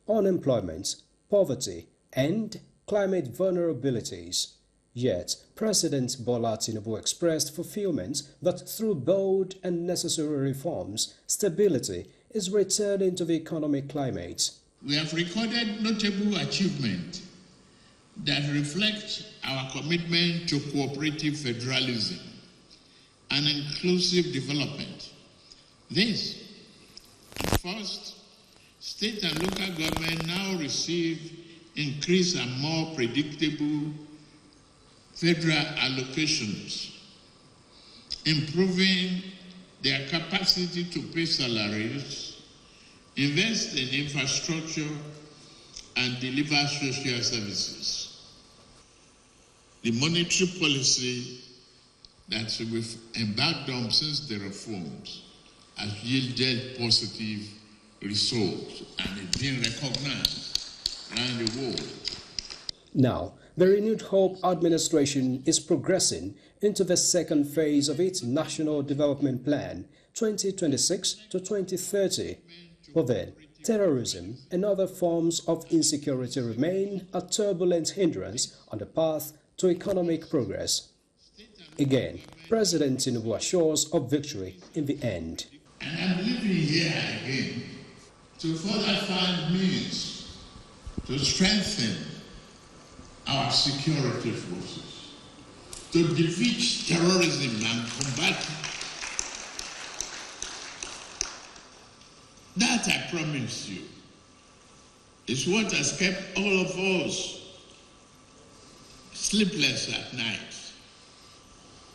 unemployment, poverty, and climate vulnerabilities. Yet, President Bola Tinubu expressed fulfillment that through bold and necessary reforms, stability is returning to the economic climate. We have recorded notable achievement that reflect our commitment to cooperative federalism and inclusive development. This, first, state and local government now receive increased and more predictable federal allocations, improving their capacity to pay salaries, invest in infrastructure, and deliver social services. The monetary policy that we've embarked on since the reforms has yielded positive results and is being recognized around the world. Now, the Renewed Hope administration is progressing into the second phase of its National Development Plan 2026 to 2030. But then, terrorism and other forms of insecurity remain a turbulent hindrance on the path to economic progress. Again, President Tinubu assures of victory in the end. And I'm living here again to further find means to strengthen our security forces, to defeat terrorism and combat it. That I promise you is what has kept all of us sleepless at night.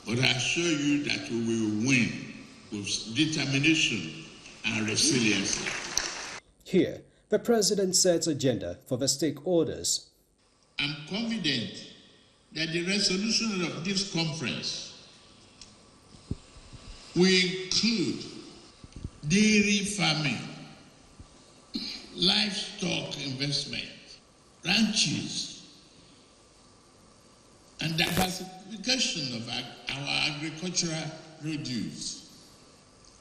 But I assure you that we will win with determination and resilience. Here, the President sets agenda for the stakeholders. I'm confident that the resolution of this conference will include dairy farming, livestock investment, ranches, and diversification of our agricultural produce.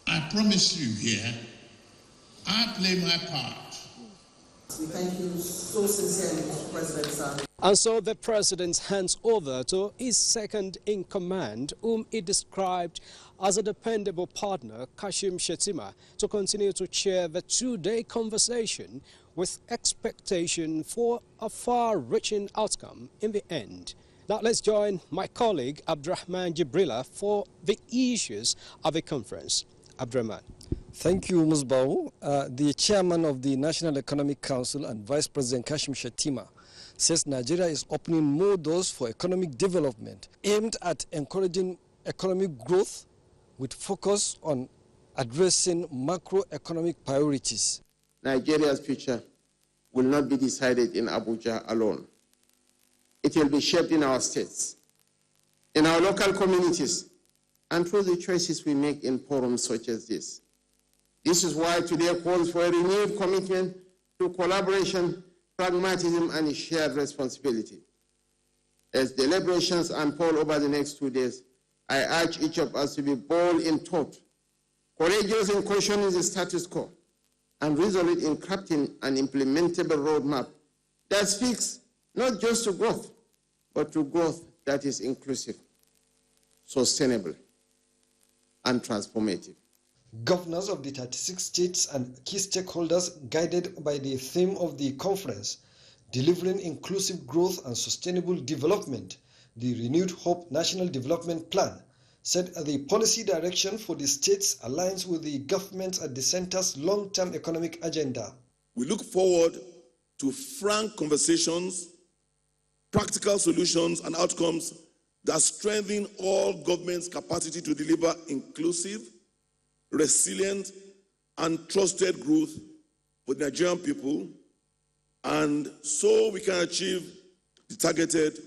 I promise you here, I play my part. We thank you so sincerely, Mr. President, sir. And so the President hands over to his second-in-command, whom he described as a dependable partner, Kashim Shettima, to continue to chair the two-day conversation with expectation for a far-reaching outcome in the end. Now let's join my colleague Abdurrahman Jibrila for the issues of the conference. Abdurrahman. Thank you, Musbau. The chairman of the National Economic Council and Vice President Kashim Shettima says Nigeria is opening more doors for economic development aimed at encouraging economic growth with focus on addressing macroeconomic priorities. Nigeria's future will not be decided in Abuja alone. It will be shaped in our states, in our local communities, and through the choices we make in forums such as this. This is why today calls for a renewed commitment to collaboration, pragmatism, and shared responsibility. As deliberations unfold over the next 2 days, I urge each of us to be bold in thought, courageous in questioning the status quo, and resolute in crafting an implementable roadmap that speaks not just to growth, but to growth that is inclusive, sustainable, and transformative. Governors of the 36 states and key stakeholders, guided by the theme of the conference, delivering inclusive growth and sustainable development, the Renewed Hope National Development Plan, said the policy direction for the states aligns with the government at the center's long-term economic agenda. We look forward to frank conversations, practical solutions, and outcomes that strengthen all governments' capacity to deliver inclusive, resilient, and trusted growth for the Nigerian people, and so we can achieve the targeted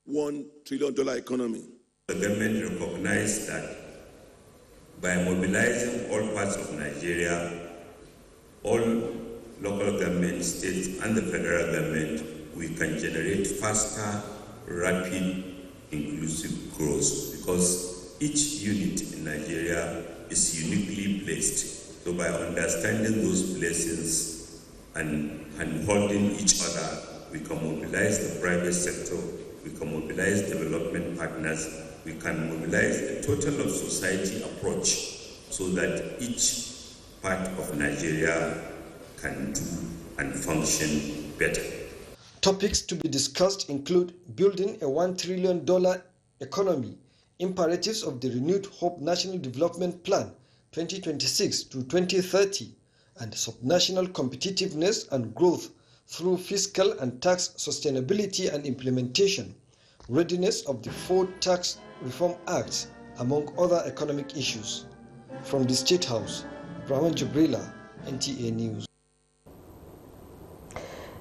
$1 trillion economy. The government recognized that by mobilizing all parts of Nigeria, all local government, states, and the federal government, we can generate faster, rapid, inclusive growth, because each unit in Nigeria is uniquely placed. So by understanding those places, and holding each other, we can mobilize the private sector, we can mobilize development partners, we can mobilize a total of society approach so that each part of Nigeria can do and function better. Topics to be discussed include building a $1 trillion economy, imperatives of the Renewed Hope National Development Plan 2026 to 2030, and subnational competitiveness and growth through fiscal and tax sustainability and implementation, readiness of the 4 tax reform acts, among other economic issues. From the State House, Brahman Jubrila, NTA News.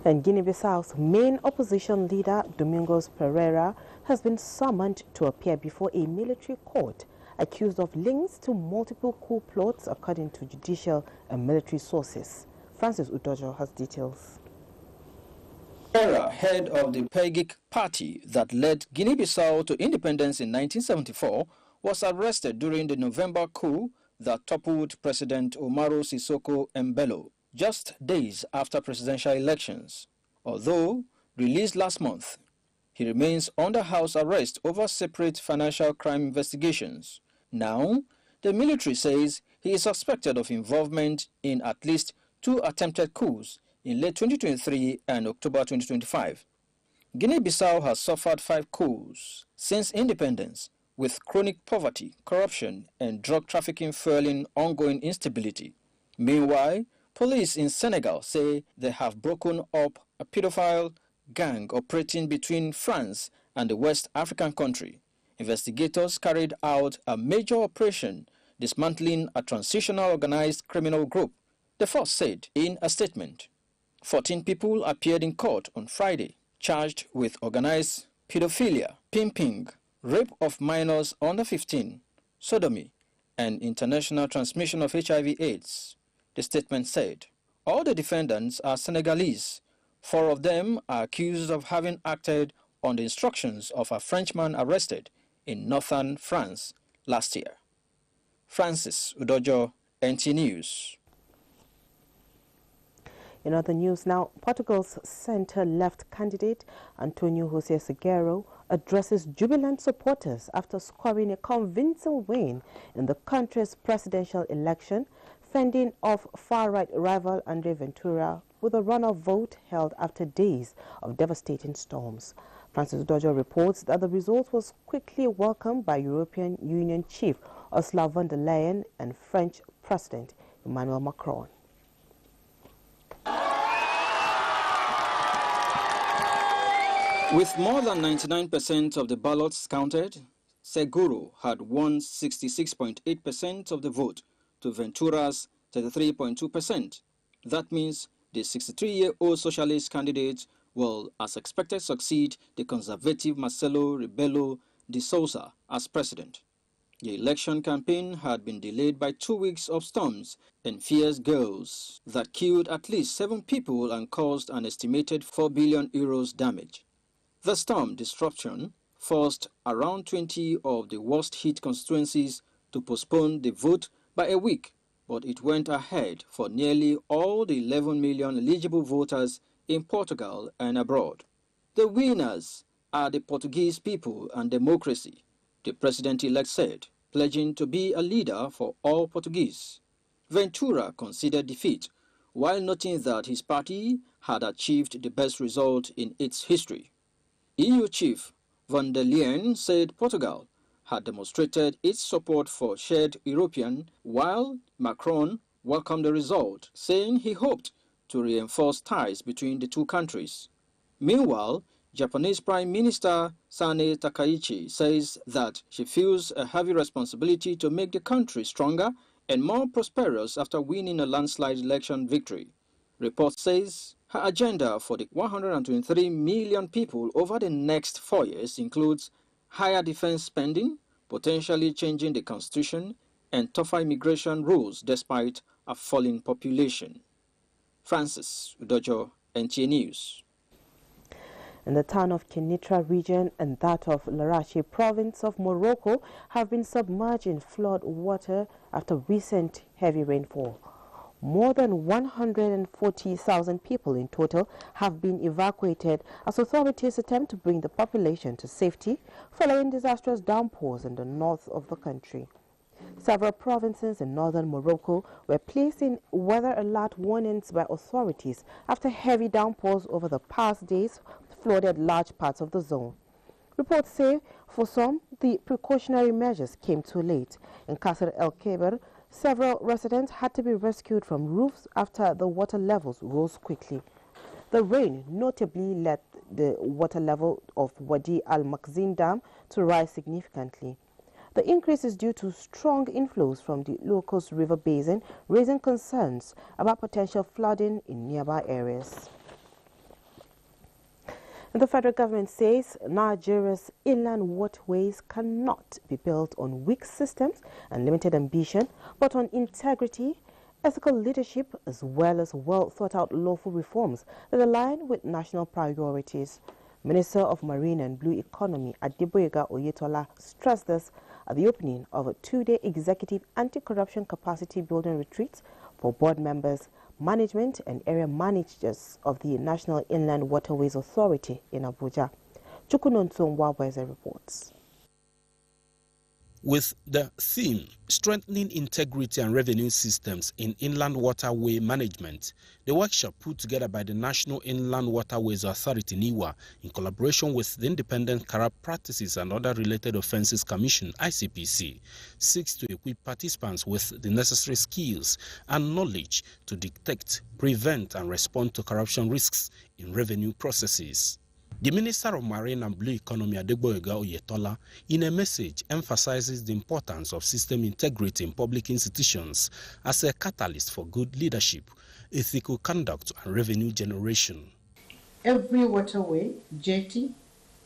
And Guinea-Bissau's main opposition leader, Domingos Pereira, has been summoned to appear before a military court, accused of links to multiple coup plots, according to judicial and military sources. Francis Udojo has details. Pereira, head of the PAIGIC party that led Guinea-Bissau to independence in 1974, was arrested during the November coup that toppled President Umaru Sissoco Embalo, just days after presidential elections. Although released last month, he remains under house arrest over separate financial crime investigations. Now, the military says he is suspected of involvement in at least 2 attempted coups in late 2023 and October 2025. Guinea-Bissau has suffered 5 coups since independence, with chronic poverty, corruption, and drug trafficking fueling ongoing instability. Meanwhile, police in Senegal say they have broken up a pedophile gang operating between France and the West African country. Investigators carried out a major operation dismantling a transitional organized criminal group, the force said in a statement. 14 people appeared in court on Friday, charged with organized pedophilia, pimping, rape of minors under 15, sodomy, and international transmission of HIV/AIDS. The statement said all the defendants are Senegalese. 4 of them are accused of having acted on the instructions of a Frenchman arrested in northern France last year. Francis Udojo, NT News. In other news now, Portugal's centre-left candidate Antonio José Seguero addresses jubilant supporters after scoring a convincing win in the country's presidential election, fending off far-right rival André Ventura with a runoff vote held after days of devastating storms. Francis Dojo reports that the result was quickly welcomed by European Union chief Ursula von der Leyen and French President Emmanuel Macron. With more than 99% of the ballots counted, Seguro had won 66.8% of the vote to Ventura's 33.2%. That means the 63-year-old socialist candidate will, as expected, succeed the conservative Marcelo Rebelo de Sousa as president. The election campaign had been delayed by 2 weeks of storms and fierce gales that killed at least 7 people and caused an estimated €4 billion damage. The storm disruption forced around 20 of the worst-hit constituencies to postpone the vote by a week, but it went ahead for nearly all the 11 million eligible voters in Portugal and abroad. The winners are the Portuguese people and democracy, the president-elect said, pledging to be a leader for all Portuguese. Ventura conceded defeat, while noting that his party had achieved the best result in its history. EU chief von der Leyen said Portugal had demonstrated its support for shared European, while Macron welcomed the result, saying he hoped to reinforce ties between the two countries. Meanwhile, Japanese Prime Minister Sane Takaichi says that she feels a heavy responsibility to make the country stronger and more prosperous after winning a landslide election victory. Report says her agenda for the 123 million people over the next 4 years includes higher defense spending, potentially changing the constitution, and tougher immigration rules despite a falling population. Francis Udojo, NTA News. In the town of Kenitra region and that of Larache province of Morocco have been submerged in flood water after recent heavy rainfall. More than 140,000 people in total have been evacuated as authorities attempt to bring the population to safety following disastrous downpours in the north of the country. Several provinces in northern Morocco were placed in weather alert warnings by authorities after heavy downpours over the past days flooded large parts of the zone. Reports say for some, the precautionary measures came too late. In Kasr El Kebir, several residents had to be rescued from roofs after the water levels rose quickly. The rain notably led the water level of Wadi Al-Makzin Dam to rise significantly. The increase is due to strong inflows from the Locust River Basin, raising concerns about potential flooding in nearby areas. The federal government says Nigeria's inland waterways cannot be built on weak systems and limited ambition, but on integrity, ethical leadership, as well as well-thought-out lawful reforms that align with national priorities. Minister of Marine and Blue Economy Adeboyega Oyetola stressed this at the opening of a two-day executive anti-corruption capacity building retreat for board members, management and area managers of the National Inland Waterways Authority in Abuja. Chukunonson Wabweze reports. With the theme, Strengthening Integrity and Revenue Systems in Inland Waterway Management, the workshop put together by the National Inland Waterways Authority, NIWA, in collaboration with the Independent Corrupt Practices and Other Related Offences Commission, ICPC, seeks to equip participants with the necessary skills and knowledge to detect, prevent and respond to corruption risks in revenue processes. The Minister of Marine and Blue Economy, Adeboyega Oyetola, in a message emphasizes the importance of system integrity in public institutions as a catalyst for good leadership, ethical conduct, and revenue generation. Every waterway, jetty,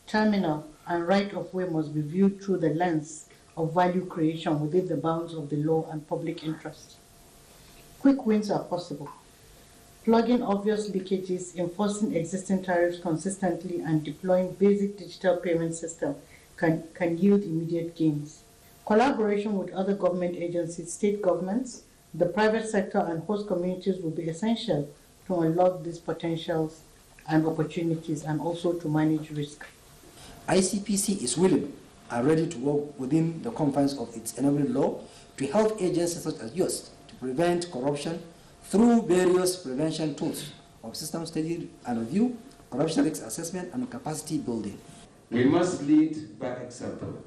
terminal, and right-of-way must be viewed through the lens of value creation within the bounds of the law and public interest. Quick wins are possible. Plugging obvious leakages, enforcing existing tariffs consistently, and deploying basic digital payment system can yield immediate gains. Collaboration with other government agencies, state governments, the private sector, and host communities will be essential to unlock these potentials and opportunities and also to manage risk. ICPC is willing and ready to work within the confines of its enabling law to help agencies such as yours to prevent corruption through various prevention tools of system study and review, corruption risk assessment, and capacity building. We must lead by example,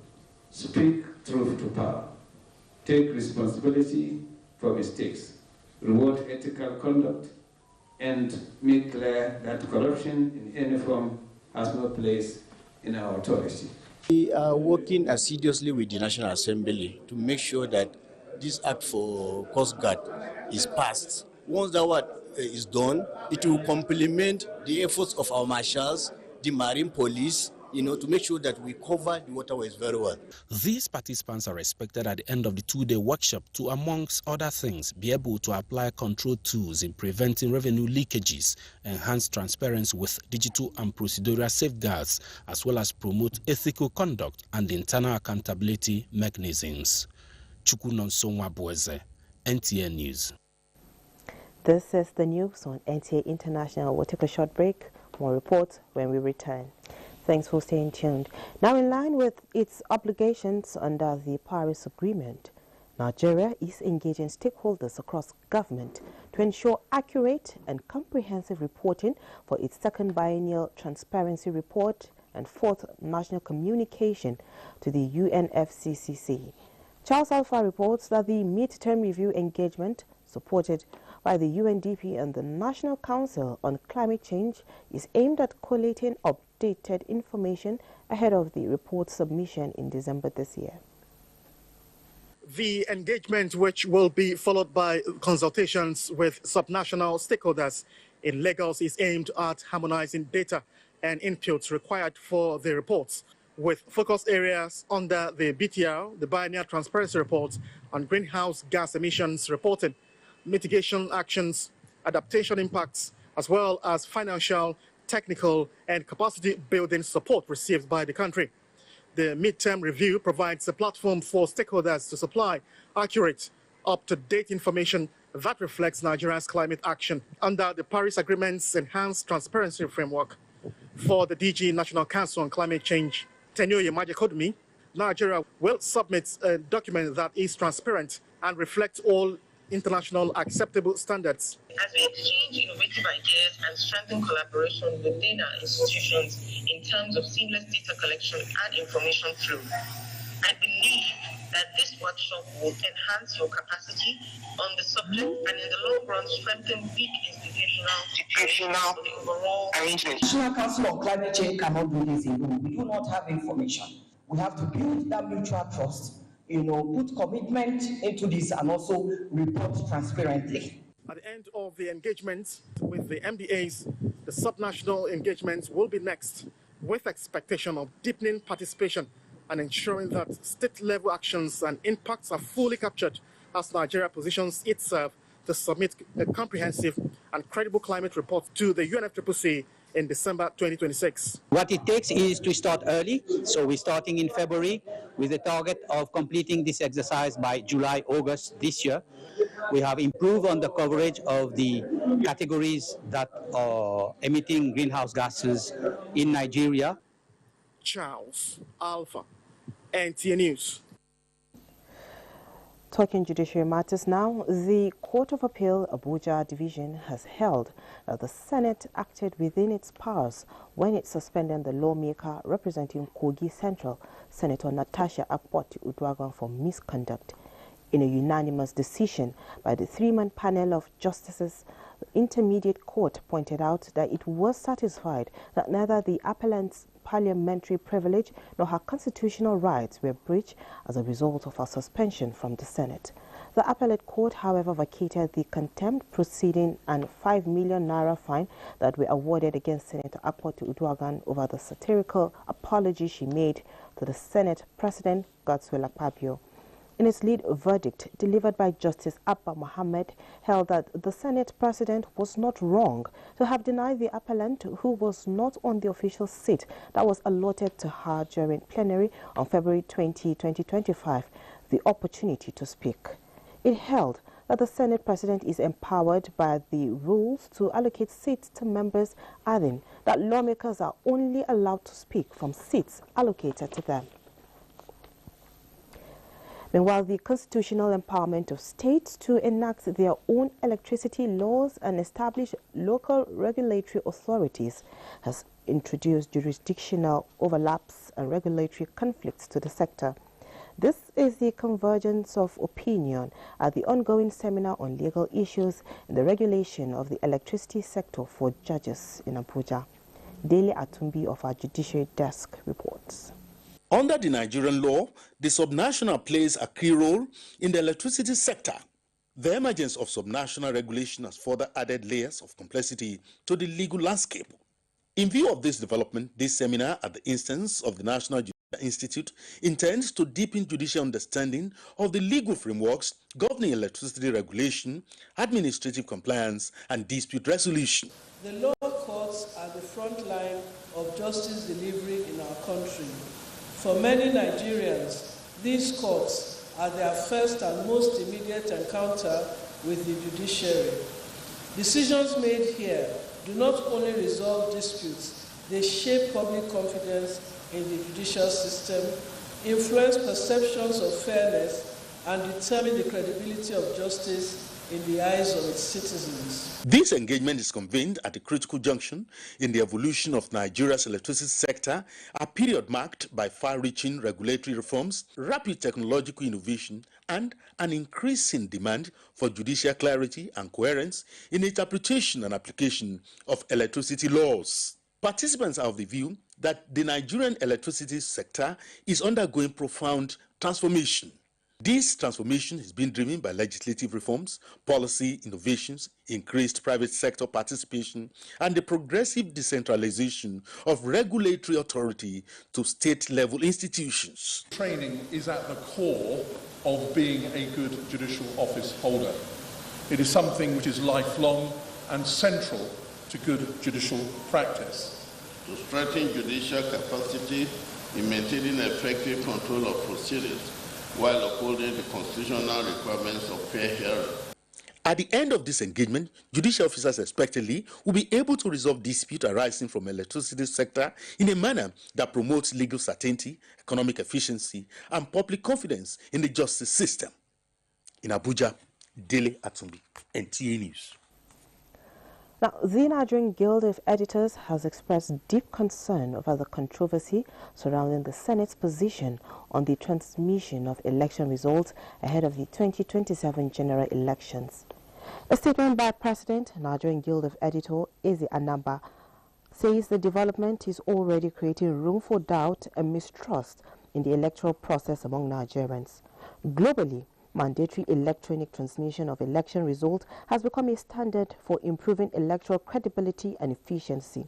speak truth to power, take responsibility for mistakes, reward ethical conduct, and make clear that corruption in any form has no place in our authority. We are working assiduously with the National Assembly to make sure that this act for Coast Guard is passed. Once that work is done, it will complement the efforts of our marshals, the Marine Police, to make sure that we cover the waterways very well. These participants are expected at the end of the two-day workshop to, amongst other things, be able to apply control tools in preventing revenue leakages, enhance transparency with digital and procedural safeguards, as well as promote ethical conduct and internal accountability mechanisms. Chukunonson Wabweze, NTA News. This is the news on NTA International. We'll take a short break. More reports when we return. Thanks for staying tuned. Now, in line with its obligations under the Paris Agreement, Nigeria is engaging stakeholders across government to ensure accurate and comprehensive reporting for its second biennial transparency report and fourth national communication to the UNFCCC. Charles Alpha reports that the mid-term review engagement, supported by the UNDP and the National Council on Climate Change, is aimed at collating updated information ahead of the report submission in December this year. The engagement, which will be followed by consultations with subnational stakeholders in Lagos, is aimed at harmonizing data and inputs required for the reports, with focus areas under the BTR, the Biennial Transparency Report, on greenhouse gas emissions reporting, mitigation actions, adaptation impacts, as well as financial, technical, and capacity building support received by the country. The midterm review provides a platform for stakeholders to supply accurate, up-to-date information that reflects Nigeria's climate action under the Paris Agreement's enhanced transparency framework. For the DG National Council on Climate Change, Tenyoye Majekodmi, Nigeria will submit a document that is transparent and reflects all international acceptable standards. As we exchange innovative ideas and strengthen collaboration within our institutions in terms of seamless data collection and information flow, I believe that this workshop will enhance your capacity on the subject and in the long run strengthen weak institutional of the overall arrangement. The National Council on Climate Change cannot do this alone. We do not have information. We have to build that mutual trust, put commitment into this and also report transparently. At the end of the engagement with the MDAs, the subnational engagements will be next, with expectation of deepening participation and ensuring that state-level actions and impacts are fully captured as Nigeria positions itself to submit a comprehensive and credible climate report to the UNFCCC in December 2026. What it takes is to start early, so we're starting in February with a target of completing this exercise by July, August this year. We have improved on the coverage of the categories that are emitting greenhouse gases in Nigeria. Charles Alpha, NTA News. Talking judiciary matters now, the Court of Appeal Abuja Division has held that the Senate acted within its powers when it suspended the lawmaker representing Kogi Central, Senator Natasha Akpoti-Uduaghan, for misconduct. In a unanimous decision by the three-man panel of justices, the Intermediate Court pointed out that it was satisfied that neither the appellant's parliamentary privilege nor her constitutional rights were breached as a result of her suspension from the Senate. The appellate court, however, vacated the contempt proceeding and 5 million naira fine that were awarded against Senator Akpoti-Uduaghan over the satirical apology she made to the Senate President Godswill Akpabio. In its lead verdict, delivered by Justice Abba Mohammed, held that the Senate President was not wrong to have denied the appellant, who was not on the official seat that was allotted to her during plenary on February 20, 2025, the opportunity to speak. It held that the Senate President is empowered by the rules to allocate seats to members, adding that lawmakers are only allowed to speak from seats allocated to them. Meanwhile, the constitutional empowerment of states to enact their own electricity laws and establish local regulatory authorities has introduced jurisdictional overlaps and regulatory conflicts to the sector. This is the convergence of opinion at the ongoing seminar on legal issues in the regulation of the electricity sector for judges in Abuja. Daily Atumbi of our judiciary desk reports. Under the Nigerian law, the subnational plays a key role in the electricity sector. The emergence of subnational regulation has further added layers of complexity to the legal landscape. In view of this development, this seminar at the instance of the National Judicial Institute intends to deepen judicial understanding of the legal frameworks governing electricity regulation, administrative compliance, and dispute resolution. The lower courts are the front line of justice delivery in our country. For many Nigerians, these courts are their first and most immediate encounter with the judiciary. Decisions made here do not only resolve disputes, they shape public confidence in the judicial system, influence perceptions of fairness, and determine the credibility of justice in the eyes of its citizens. This engagement is convened at a critical junction in the evolution of Nigeria's electricity sector, a period marked by far-reaching regulatory reforms, rapid technological innovation, and an increasing demand for judicial clarity and coherence in interpretation and application of electricity laws. Participants are of the view that the Nigerian electricity sector is undergoing profound transformation. This transformation is being driven by legislative reforms, policy innovations, increased private sector participation, and the progressive decentralization of regulatory authority to state-level institutions. Training is at the core of being a good judicial office holder. It is something which is lifelong and central to good judicial practice. To strengthen judicial capacity in maintaining effective control of proceedings, while upholding the constitutional requirements of fair hearing. At the end of this engagement, judicial officers expectedly will be able to resolve disputes arising from the electricity sector in a manner that promotes legal certainty, economic efficiency, and public confidence in the justice system. In Abuja, Dele Atumbi, NTA News. Now, the Nigerian Guild of Editors has expressed deep concern over the controversy surrounding the Senate's position on the transmission of election results ahead of the 2027 general elections. A statement by President, Nigerian Guild of Editors, Eze Anamba, says the development is already creating room for doubt and mistrust in the electoral process among Nigerians. Globally, mandatory electronic transmission of election results has become a standard for improving electoral credibility and efficiency.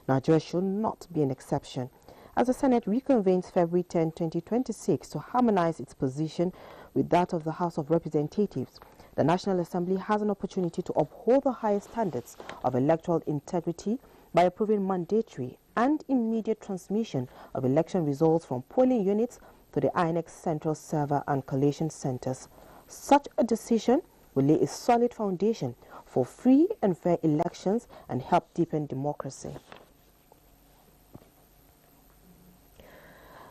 Nigeria should not be an exception. As the Senate reconvenes February 10, 2026 to harmonize its position with that of the House of Representatives, the National Assembly has an opportunity to uphold the highest standards of electoral integrity by approving mandatory and immediate transmission of election results from polling units to the INEC Central Server and Collation Centers. Such a decision will lay a solid foundation for free and fair elections and help deepen democracy.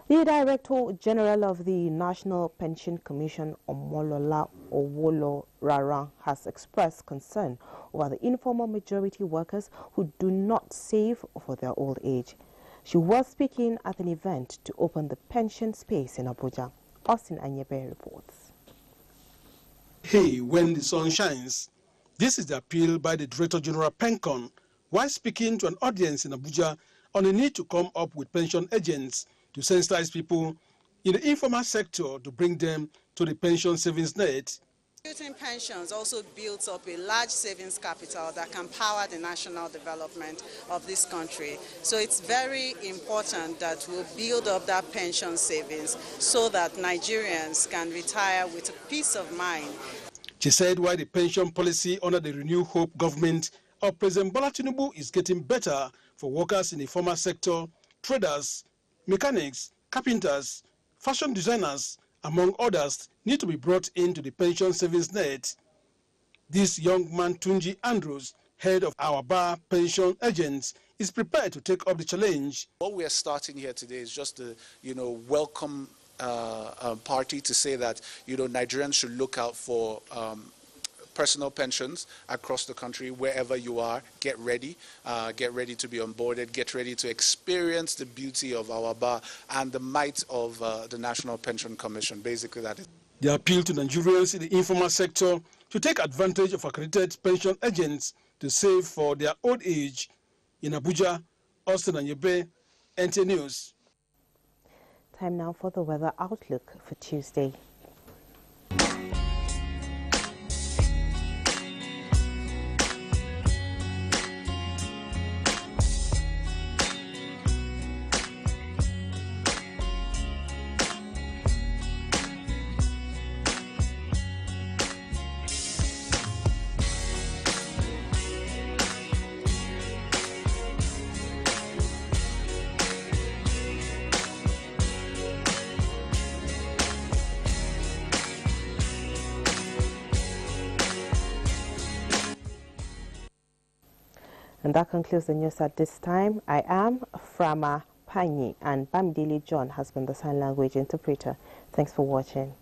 The Director General of the National Pension Commission, Omolola Owolo-Raran, has expressed concern over the informal majority workers who do not save for their old age. She was speaking at an event to open the pension space in Abuja. Austin Anyebe reports. Hey, when the sun shines. This is the appeal by the Director General PenCon while speaking to an audience in Abuja on the need to come up with pension agents to sensitize people in the informal sector to bring them to the pension savings net. Contributing pensions also builds up a large savings capital that can power the national development of this country. So it's very important that we build up that pension savings so that Nigerians can retire with peace of mind. She said while the pension policy under the Renew Hope government of President Bola Tinubu is getting better for workers in the formal sector, traders, mechanics, carpenters, fashion designers, among others, need to be brought into the pension savings net. This young man, Tunji Andrews, head of our bar pension agents, is prepared to take up the challenge. What we are starting here today is just a, welcome party to say that, Nigerians should look out for personal pensions across the country. Wherever you are, get ready to be onboarded, get ready to experience the beauty of our bar and the might of the National Pension Commission. Basically, that is. The appeal to Nigerians in the informal sector to take advantage of accredited pension agents to save for their old age. In Abuja, Austin Anyebe, NTA News. Time now for the weather outlook for Tuesday. And that concludes the news at this time. I am Frama Panyi, and Bamidele John has been the sign language interpreter. Thanks for watching.